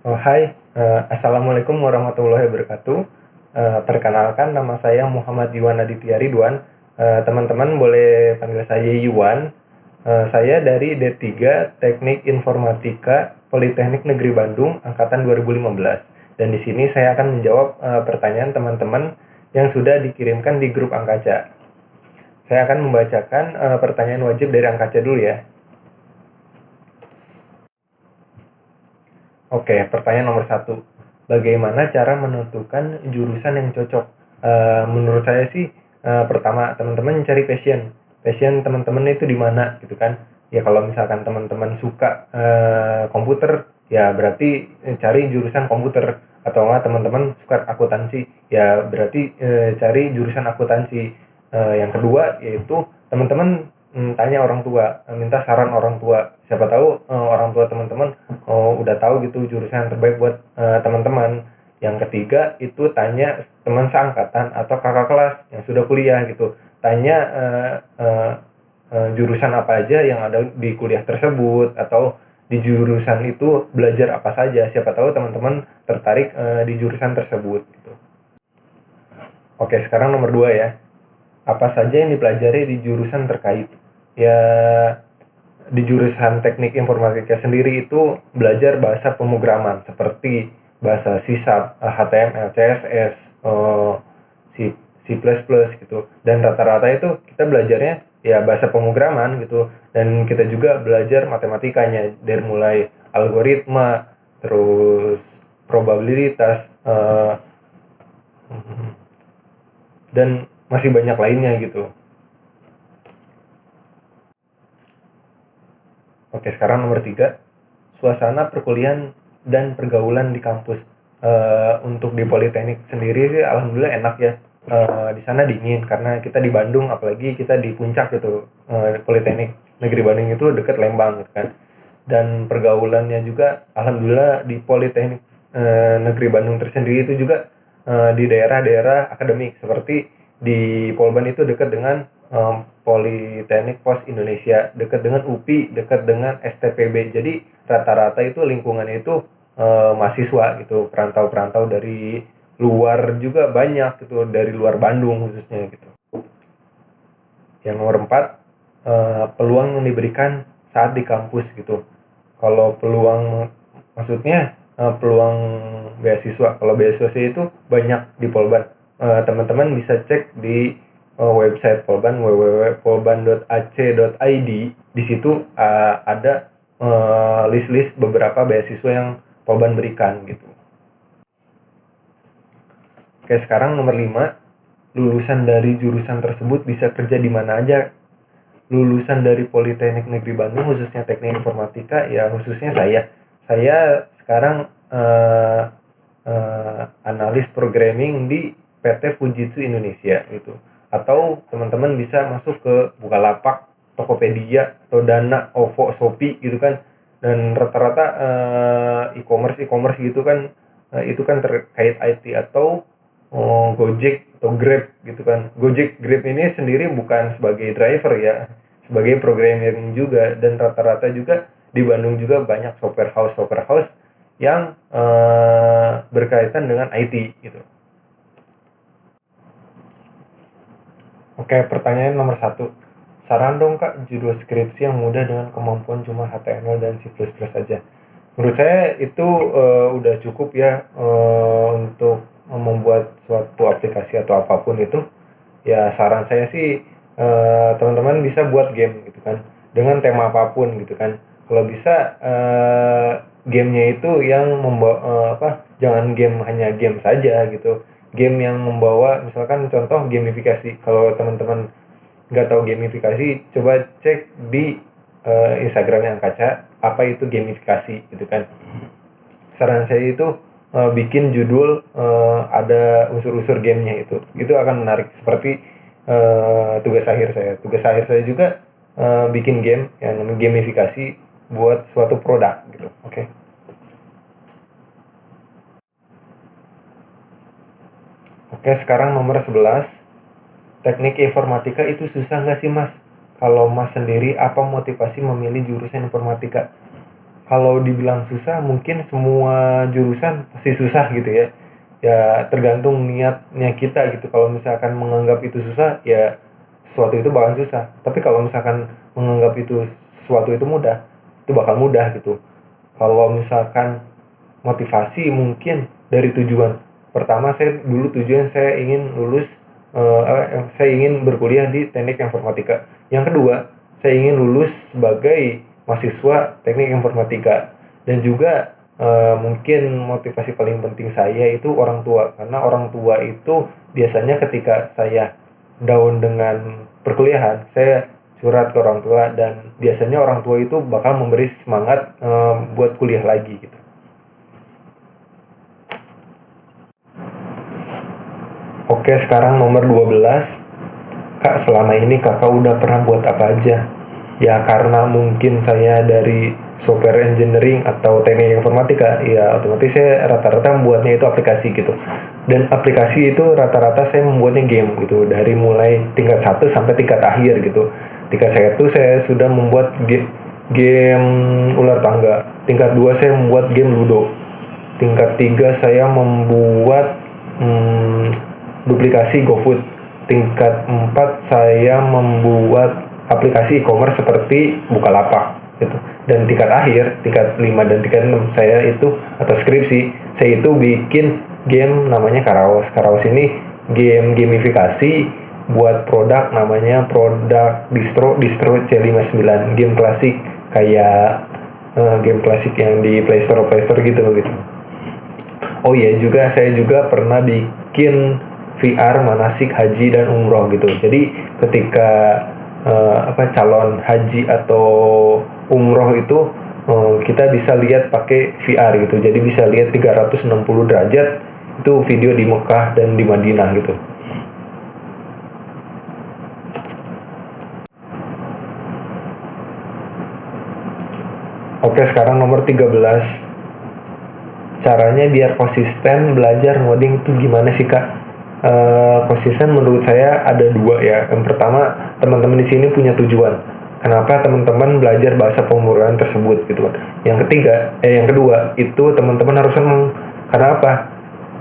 Oh, hai, assalamualaikum warahmatullahi wabarakatuh. Perkenalkan, nama saya Muhammad Yuwan Aditya Ridwan. Teman-teman boleh panggil saya Yuwan. Saya dari D3 Teknik Informatika Politeknik Negeri Bandung angkatan 2015. Dan di sini saya akan menjawab pertanyaan teman-teman yang sudah dikirimkan di grup Angkaca. Saya akan membacakan pertanyaan wajib dari Angkaca dulu ya. Oke, pertanyaan nomor satu. Bagaimana cara menentukan jurusan yang cocok? Menurut saya sih, pertama teman-teman cari passion. Passion teman-teman itu di mana gitu kan? Ya kalau misalkan teman-teman suka komputer, ya berarti cari jurusan komputer. Atau enggak teman-teman suka akuntansi, ya berarti cari jurusan akuntansi. Yang kedua yaitu teman-teman tanya orang tua, minta saran orang tua. Siapa tahu orang tua teman-teman udah tahu gitu jurusan yang terbaik buat teman-teman. Yang ketiga itu tanya teman seangkatan atau kakak kelas yang sudah kuliah gitu. Tanya jurusan apa aja yang ada di kuliah tersebut, atau di jurusan itu belajar apa saja. Siapa tahu teman-teman tertarik di jurusan tersebut gitu. Oke, sekarang nomor 2 ya. Apa saja yang dipelajari di jurusan terkait? Ya, di jurusan teknik informatika sendiri itu belajar bahasa pemrograman seperti bahasa C#, HTML, CSS, C, C++ gitu. Dan rata-rata itu kita belajarnya ya bahasa pemrograman gitu. Dan kita juga belajar matematikanya dari mulai algoritma, terus probabilitas, dan masih banyak lainnya gitu. Oke, sekarang nomor 3, suasana perkuliahan dan pergaulan di kampus. Untuk di Politeknik sendiri sih alhamdulillah enak ya. Di sana dingin karena kita di Bandung, apalagi kita di puncak gitu. Politeknik Negeri Bandung itu dekat Lembang gitu kan. Dan pergaulannya juga alhamdulillah di Politeknik Negeri Bandung tersendiri itu juga di daerah-daerah akademik, seperti di Polban itu dekat dengan Politeknik Pos Indonesia, dekat dengan UPI, dekat dengan STPB. Jadi rata-rata itu lingkungan itu mahasiswa gitu, perantau-perantau dari luar juga banyak gitu, dari luar Bandung khususnya gitu. Yang nomor 4, peluang yang diberikan saat di kampus gitu. Kalau peluang, maksudnya peluang beasiswa. Kalau beasiswa itu banyak di Polban. Teman-teman bisa cek di website Polban, www.polban.ac.id. Di situ ada list-list beberapa beasiswa yang Polban berikan gitu. Oke, sekarang nomor 5, lulusan dari jurusan tersebut bisa kerja di mana aja. Lulusan dari Politeknik Negeri Bandung khususnya teknik informatika, ya khususnya saya sekarang analis programming di PT Fujitsu Indonesia gitu. Atau teman-teman bisa masuk ke Bukalapak, Tokopedia, atau Dana, OVO, Shopee gitu kan. Dan rata-rata e-commerce gitu kan, itu kan terkait IT. Atau Gojek atau Grab gitu kan. Gojek, Grab ini sendiri bukan sebagai driver ya, sebagai programming juga. Dan rata-rata juga di Bandung juga banyak software house yang berkaitan dengan IT gitu. Oke, pertanyaan nomor 1. Saran dong Kak, judul skripsi yang mudah dengan kemampuan cuma HTML dan C++ saja. Menurut saya itu udah cukup ya untuk membuat suatu aplikasi atau apapun itu. Ya saran saya sih teman-teman bisa buat game gitu kan, dengan tema apapun gitu kan. Kalau bisa gamenya itu yang membawa jangan game hanya game saja gitu. Game yang membawa, misalkan contoh gamifikasi. Kalau teman-teman nggak tahu gamifikasi, coba cek di Instagramnya Angkaca apa itu gamifikasi gitu kan. Saran saya itu bikin judul ada unsur-unsur gamenya, itu akan menarik. Seperti tugas akhir saya juga bikin game yang namanya gamifikasi buat suatu produk gitu. Oke. Oke, sekarang nomor 11. Teknik informatika itu susah nggak sih Mas? Kalau Mas sendiri, apa motivasi memilih jurusan informatika? kalau dibilang susah mungkin semua jurusan pasti susah gitu ya. Ya tergantung niatnya kita gitu. Kalau misalkan menganggap itu susah, ya sesuatu itu bakal susah. Tapi kalau misalkan menganggap itu sesuatu itu mudah, itu bakal mudah gitu. Kalau misalkan motivasi mungkin dari tujuan. Pertama saya dulu tujuan saya ingin lulus, saya ingin berkuliah di teknik informatika. Yang kedua, saya ingin lulus sebagai mahasiswa teknik informatika. Dan juga mungkin motivasi paling penting saya itu orang tua. Karena orang tua itu biasanya ketika saya down dengan perkuliahan, saya curhat ke orang tua dan biasanya orang tua itu bakal memberi semangat buat kuliah lagi gitu. Oke, sekarang nomor 12. Kak, selama ini kakak udah pernah buat apa aja? Ya karena mungkin saya dari software engineering atau teknik informatika, ya otomatis saya rata-rata membuatnya itu aplikasi gitu. Dan aplikasi itu rata-rata saya membuatnya game gitu, dari mulai tingkat 1 sampai tingkat akhir gitu. Tingkat 1 saya sudah membuat game ular tangga. Tingkat 2 saya membuat game Ludo. Tingkat 3 saya membuat duplikasi GoFood. Tingkat 4 saya membuat aplikasi e-commerce seperti Bukalapak gitu. Dan tingkat akhir, tingkat 5 dan tingkat 6 saya itu atau skripsi, saya itu bikin game namanya Karaos. Karaos ini game gamifikasi buat produk namanya produk distro C59, game klasik kayak game klasik yang di Play Store gitu. Oh iya, saya juga pernah bikin VR manasik haji dan umroh gitu. Jadi ketika calon haji atau umroh itu kita bisa lihat pakai VR gitu. Jadi bisa lihat 360 derajat itu video di Mekah dan di Madinah gitu. Oke, sekarang nomor 13. Caranya biar konsisten belajar ngoding itu gimana sih, Kak? Konsisten menurut saya ada dua ya. Yang pertama, teman-teman di sini punya tujuan. Kenapa teman-teman belajar bahasa pemrograman tersebut gitu kan. Yang kedua, itu teman-teman harus senang. Karena apa?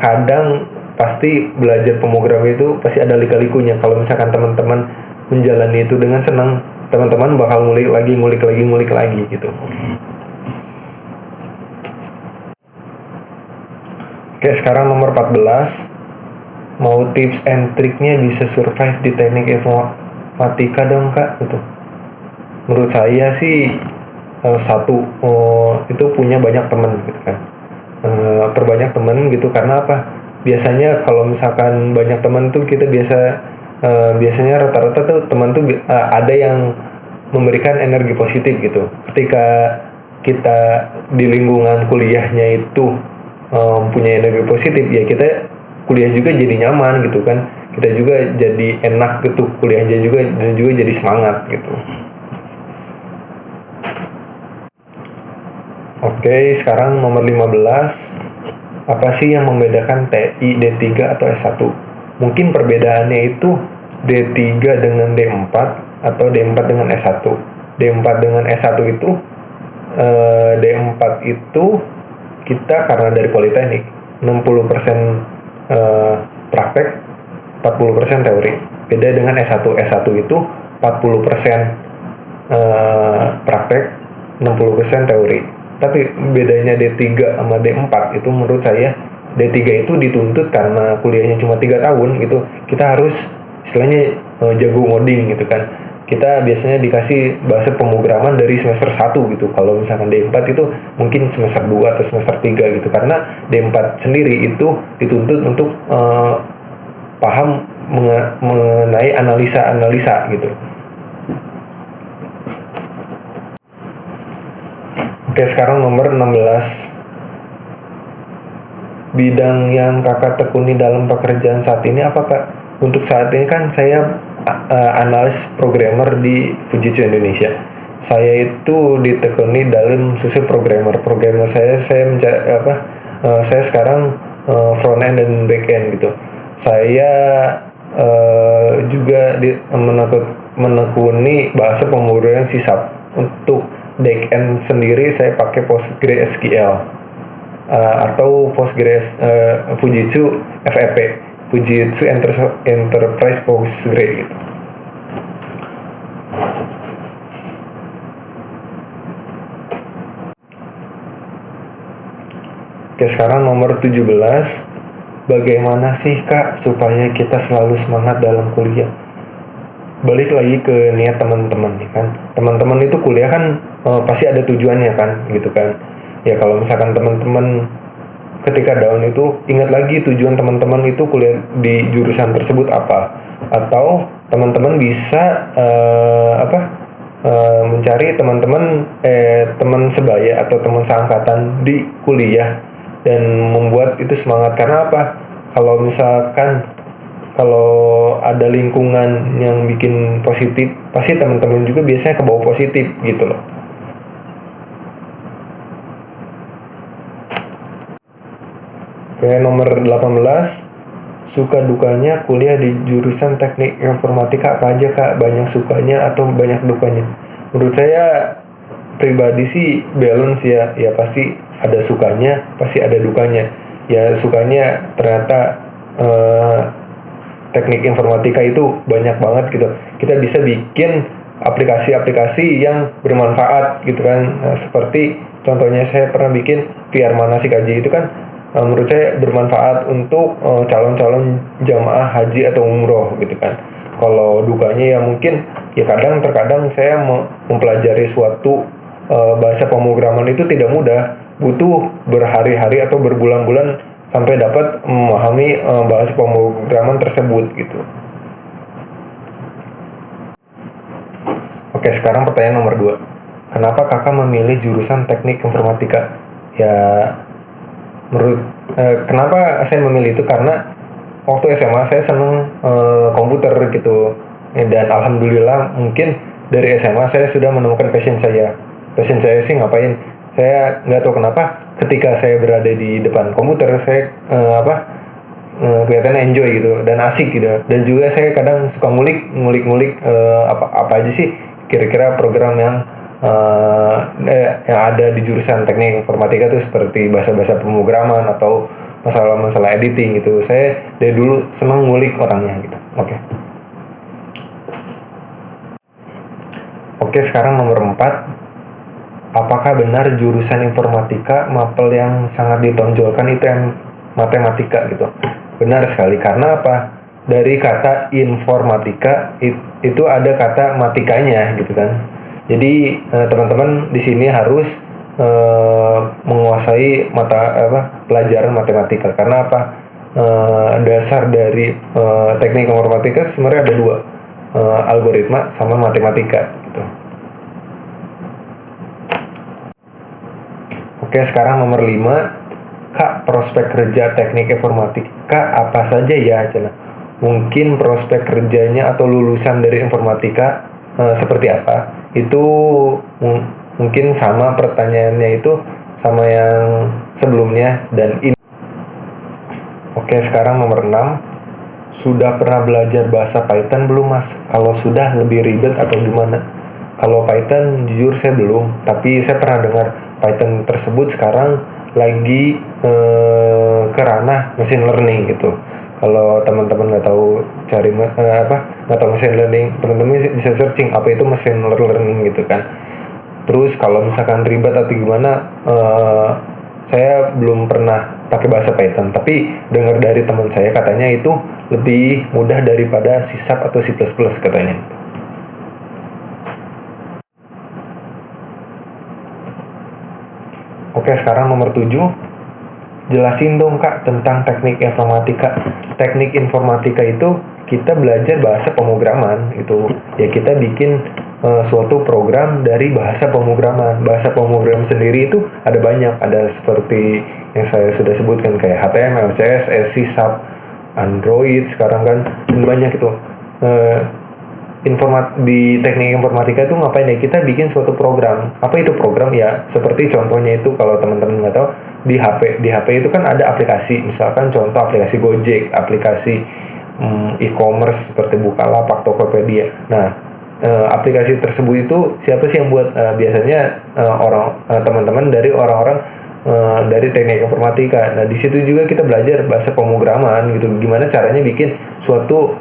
Kadang pasti belajar pemrograman itu pasti ada lika-likunya. Kalau misalkan teman-teman menjalani itu dengan senang, teman-teman bakal ngulik lagi gitu. Oke, sekarang nomor 14. Mau tips and triknya bisa survive di teknik informatika dong, Kak, gitu. Menurut saya sih itu punya banyak teman gitu kan. Perbanyak teman gitu, karena apa? Biasanya kalau misalkan banyak teman tuh kita biasanya rata-rata tuh teman tuh ada yang memberikan energi positif gitu. Ketika kita di lingkungan kuliahnya itu punya energi positif, ya kita kuliah juga jadi nyaman gitu kan, kita juga jadi enak gitu kuliahnya juga, dan juga jadi semangat gitu. Oke, sekarang nomor 15. Apa sih yang membedakan TI D3 atau S1? Mungkin perbedaannya itu D3 dengan D4 atau D4 dengan S1. D4 dengan S1 itu D4 itu kita karena dari Politeknik 60% praktek, 40% teori. Beda dengan S1. S1 itu 40% praktek, 60% teori. Tapi bedanya D3 sama D4 itu menurut saya, D3 itu dituntut karena kuliahnya cuma 3 tahun gitu. Kita harus istilahnya jago ngoding gitu kan. Kita biasanya dikasih bahasa pemrograman dari semester 1 gitu. Kalau misalkan D4 itu mungkin semester 2 atau semester 3 gitu. Karena D4 sendiri itu dituntut untuk paham mengenai analisa gitu. Oke, sekarang nomor 16. Bidang yang kakak tekuni dalam pekerjaan saat ini apa, Kak? Untuk saat ini kan saya analis programmer di Fujitsu Indonesia. Saya itu ditekuni dalam sisi programmer saya saya sekarang front end dan back end gitu. Saya juga menekuni bahasa pemrograman C# untuk backend sendiri saya pakai PostgreSQL atau Fujitsu FEP, Fujitsu Enterprise Postgre gitu. Oke, sekarang nomor 17. Bagaimana sih Kak supaya kita selalu semangat dalam kuliah? Balik lagi ke niat teman-teman ya kan. Teman-teman itu kuliah kan pasti ada tujuannya kan gitu kan. Ya kalau misalkan teman-teman ketika down itu ingat lagi tujuan teman-teman itu kuliah di jurusan tersebut apa, atau teman-teman bisa mencari teman sebaya atau teman seangkatan di kuliah dan membuat itu semangat. Karena apa? Kalau misalkan ada lingkungan yang bikin positif, pasti teman-teman juga biasanya kebawa positif gitu loh. Oke, nomor 18. Suka dukanya kuliah di jurusan teknik informatika apa aja Kak? Banyak sukanya atau banyak dukanya? Menurut saya pribadi sih balance ya. Ya pasti ada sukanya, pasti ada dukanya. Ya sukanya ternyata teknik informatika itu banyak banget gitu. Kita bisa bikin aplikasi-aplikasi yang bermanfaat gitu kan. Nah, seperti contohnya saya pernah bikin VR Manasik Haji itu kan menurut saya bermanfaat untuk calon-calon jamaah haji atau umroh gitu kan. Kalau dukanya ya mungkin ya terkadang saya mempelajari suatu bahasa pemrograman itu tidak mudah, butuh berhari-hari atau berbulan-bulan sampai dapat memahami bahasa pemrograman tersebut gitu. Oke, sekarang pertanyaan nomor 2. Kenapa kakak memilih jurusan teknik informatika? Ya kenapa saya memilih itu karena waktu SMA saya senang komputer gitu, dan alhamdulillah mungkin dari SMA saya sudah menemukan passion saya sih ngapain, saya nggak tahu kenapa ketika saya berada di depan komputer saya kelihatan enjoy gitu dan asik gitu, dan juga saya kadang suka ngulik apa aja sih kira-kira program yang ada di jurusan teknik informatika itu, seperti bahasa-bahasa pemrograman atau masalah-masalah editing gitu. Saya dari dulu senang ngulik orangnya gitu. Oke, sekarang nomor 4. Apakah benar jurusan informatika mapel yang sangat ditonjolkan itu yang matematika gitu? Benar sekali, karena apa? Dari kata informatika itu ada kata matikanya gitu kan. Jadi teman-teman di sini harus menguasai pelajaran matematika. Karena apa? Dasar dari teknik informatika sebenarnya ada 2, algoritma sama matematika gitu. Oke, sekarang nomor 5. Kak, prospek kerja teknik informatika apa saja ya? Mungkin prospek kerjanya atau lulusan dari informatika seperti apa? Itu mungkin sama pertanyaannya itu sama yang sebelumnya dan ini. Oke, sekarang nomor 6. Sudah pernah belajar bahasa Python belum Mas? Kalau sudah lebih ribet atau gimana? Kalau Python jujur saya belum, tapi saya pernah dengar Python tersebut sekarang lagi ke ranah machine learning gitu. Kalau teman-teman nggak tahu nggak tahu machine learning, teman-teman bisa searching apa itu machine learning gitu kan. Terus kalau misalkan ribet atau gimana, saya belum pernah pakai bahasa Python, tapi dengar dari teman saya katanya itu lebih mudah daripada C# atau C++ katanya. Oke, sekarang nomor 7. Jelasin dong Kak tentang teknik informatika. Teknik informatika itu kita belajar bahasa pemrograman gitu. Ya kita bikin suatu program dari bahasa pemrograman. Bahasa pemrograman sendiri itu ada banyak. Ada seperti yang saya sudah sebutkan kayak HTML, CSS, C#, Android sekarang kan banyak itu. Di teknik informatika itu ngapain ya? Kita bikin suatu program. Apa itu program ya? Seperti contohnya itu kalau teman-teman nggak tahu, di HP itu kan ada aplikasi, misalkan contoh aplikasi Gojek, aplikasi e-commerce seperti Bukalapak, Tokopedia. Nah, aplikasi tersebut itu siapa sih yang buat. Biasanya teman-teman dari orang-orang dari teknik informatika. Nah, di situ juga kita belajar bahasa pemrograman gitu, gimana caranya bikin suatu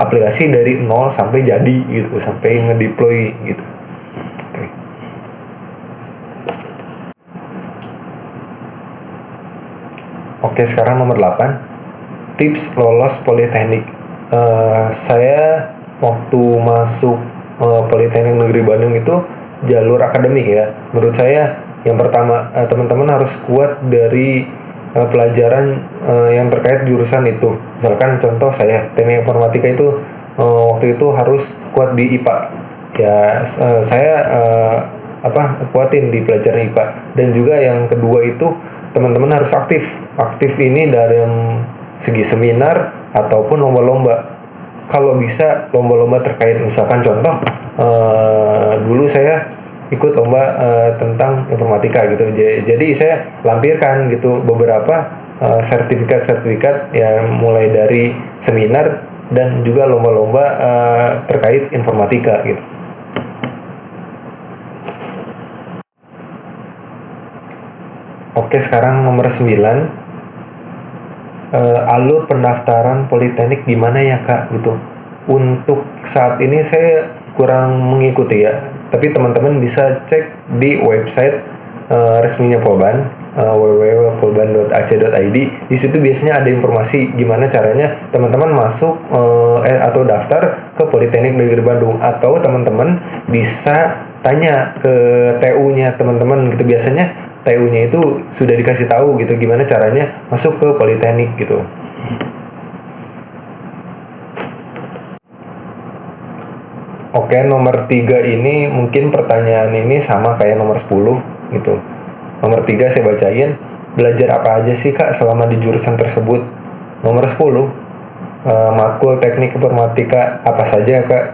aplikasi dari nol sampai jadi gitu, sampai ngedeploy gitu. Oke. Oke, sekarang nomor 8, tips lolos politeknik. Saya waktu masuk Politeknik Negeri Bandung itu jalur akademik ya. Menurut saya yang pertama, teman-teman harus kuat dari pelajaran yang terkait jurusan itu. Misalkan contoh saya teknik informatika itu waktu itu harus kuat di IPA. Ya, saya kuatin di pelajaran IPA. Dan juga yang kedua itu teman-teman harus aktif. Aktif ini dalam segi seminar ataupun lomba-lomba. Kalau bisa lomba-lomba terkait, misalkan contoh dulu saya ikut lomba tentang informatika gitu. Jadi saya lampirkan gitu beberapa sertifikat-sertifikat yang mulai dari seminar dan juga lomba-lomba terkait informatika gitu. Oke, sekarang nomor 9. Alur pendaftaran politeknik gimana ya Kak gitu. Untuk saat ini saya kurang mengikuti ya, tapi teman-teman bisa cek di website resminya Polban, www.polban.ac.id. Di situ biasanya ada informasi gimana caranya teman-teman masuk atau daftar ke Politeknik Negeri Bandung, atau teman-teman bisa tanya ke TU-nya teman-teman gitu. Biasanya TU-nya itu sudah dikasih tahu gitu gimana caranya masuk ke politeknik gitu. Oke, nomor 3 ini mungkin pertanyaan ini sama kayak nomor 10 gitu. Nomor 3 saya bacain, belajar apa aja sih Kak selama di jurusan tersebut? Nomor 10, matkul teknik informatika apa saja Kak?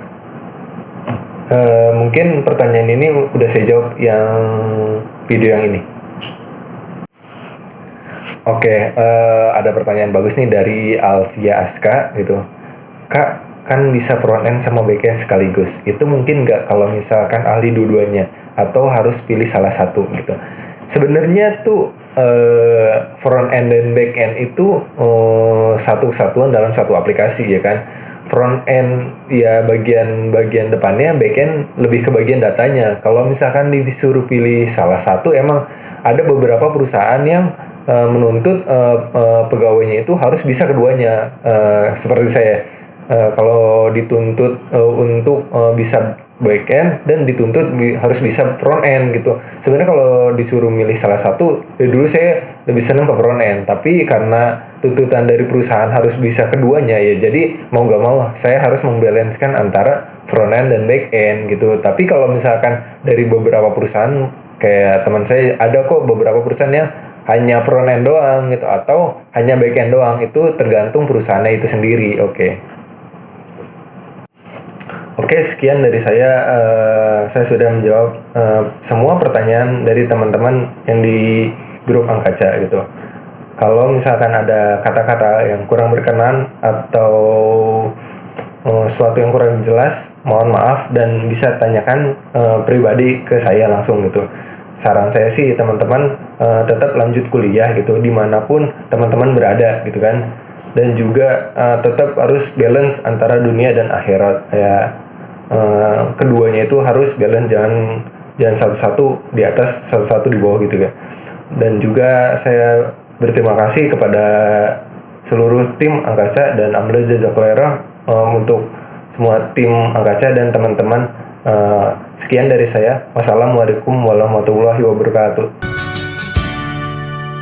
Mungkin pertanyaan ini udah saya jawab yang video yang ini. Oke, ada pertanyaan bagus nih dari Alvia Aska gitu. Kak, kan bisa front end sama back end sekaligus. Itu mungkin nggak kalau misalkan ahli dua-duanya, atau harus pilih salah satu gitu. Sebenarnya tuh front end dan back end itu satu kesatuan dalam satu aplikasi ya kan. Front end ya bagian depannya, back end lebih ke bagian datanya. Kalau misalkan disuruh pilih salah satu, emang ada beberapa perusahaan yang menuntut pegawainya itu harus bisa keduanya. Seperti saya, kalau dituntut untuk bisa back end dan dituntut harus bisa front end gitu. Sebenarnya kalau disuruh milih salah satu, dulu saya lebih senang ke front end, tapi karena tuntutan dari perusahaan harus bisa keduanya ya, jadi mau nggak mau saya harus membalanskan antara front end dan back end gitu. Tapi kalau misalkan dari beberapa perusahaan, kayak teman saya ada kok beberapa perusahaan yang hanya front end doang gitu, atau hanya back end doang, itu tergantung perusahaannya itu sendiri. Oke, sekian dari saya. Saya sudah menjawab semua pertanyaan dari teman-teman yang di grup Angkaca gitu. Kalau misalkan ada kata-kata yang kurang berkenan atau sesuatu yang kurang jelas, mohon maaf dan bisa tanyakan pribadi ke saya langsung gitu. Saran saya sih teman-teman tetap lanjut kuliah gitu dimanapun teman-teman berada gitu kan, dan juga tetap harus balance antara dunia dan akhirat ya. Keduanya itu harus balance, jangan satu-satu di atas satu-satu di bawah gitu ya. Dan juga saya berterima kasih kepada seluruh tim Angkaca dan alhamdulillah jazakallah untuk semua tim Angkaca dan teman-teman. Sekian dari saya. Wassalamualaikum warahmatullahi wabarakatuh.